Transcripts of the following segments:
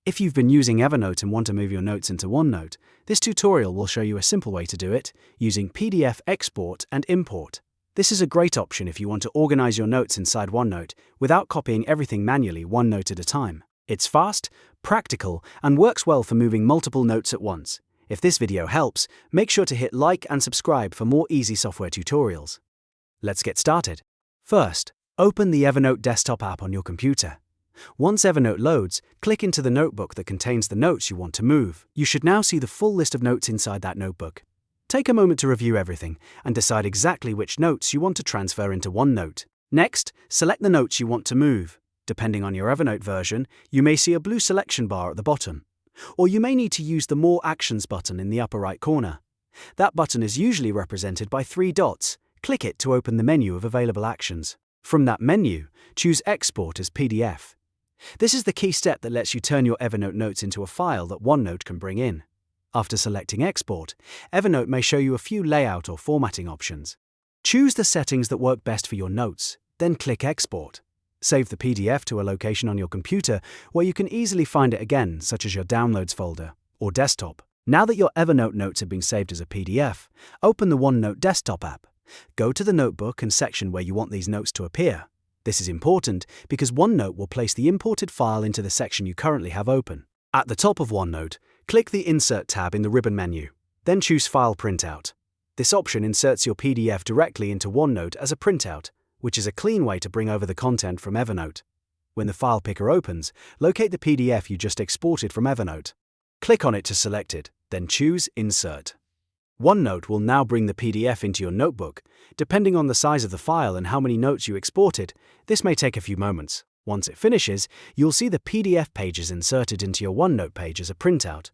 If you've been using Evernote and want to move your notes into OneNote, this tutorial will show you a simple way to do it using PDF export and import. This is a great option if you want to organize your notes inside OneNote without copying everything manually one note at a time. It's fast, practical, and works well for moving multiple notes at once. If this video helps, make sure to hit like and subscribe for more easy software tutorials. Let's get started. First, open the Evernote Desktop app on your computer. Once Evernote loads, click into the notebook that contains the notes you want to move. You should now see the full list of notes inside that notebook. Take a moment to review everything and decide exactly which notes you want to transfer into OneNote. Next, select the notes you want to move. Depending on your Evernote version, you may see a blue selection bar at the bottom. Or you may need to use the More Actions button in the upper right corner. That button is usually represented by 3 dots. Click it to open the menu of available actions. From that menu, choose Export as PDF. This is the key step that lets you turn your Evernote notes into a file that OneNote can bring in. After selecting Export, Evernote may show you a few layout or formatting options. Choose the settings that work best for your notes, then click Export. Save the PDF to a location on your computer where you can easily find it again, such as your Downloads folder or desktop. Now that your Evernote notes have been saved as a PDF, open the OneNote Desktop app. Go to the notebook and section where you want these notes to appear. This is important because OneNote will place the imported file into the section you currently have open. At the top of OneNote, click the Insert tab in the ribbon menu, then choose File Printout. This option inserts your PDF directly into OneNote as a printout, which is a clean way to bring over the content from Evernote. When the file picker opens, locate the PDF you just exported from Evernote. Click on it to select it, then choose Insert. OneNote will now bring the PDF into your notebook. Depending on the size of the file and how many notes you exported, this may take a few moments. Once it finishes, you'll see the PDF pages inserted into your OneNote page as a printout.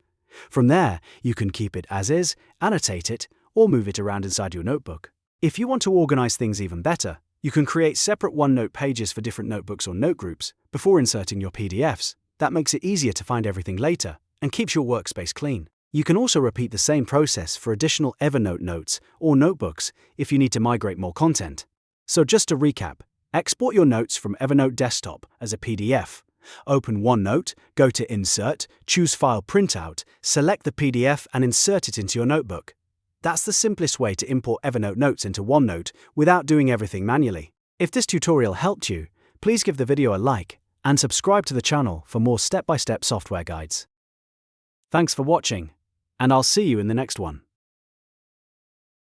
From there, you can keep it as is, annotate it, or move it around inside your notebook. If you want to organize things even better, you can create separate OneNote pages for different notebooks or note groups before inserting your PDFs. That makes it easier to find everything later and keeps your workspace clean. You can also repeat the same process for additional Evernote notes or notebooks if you need to migrate more content. So just to recap, export your notes from Evernote Desktop as a PDF. Open OneNote, go to Insert, choose File Printout, select the PDF and insert it into your notebook. That's the simplest way to import Evernote notes into OneNote without doing everything manually. If this tutorial helped you, please give the video a like and subscribe to the channel for more step-by-step software guides. Thanks for watching, and I'll see you in the next one.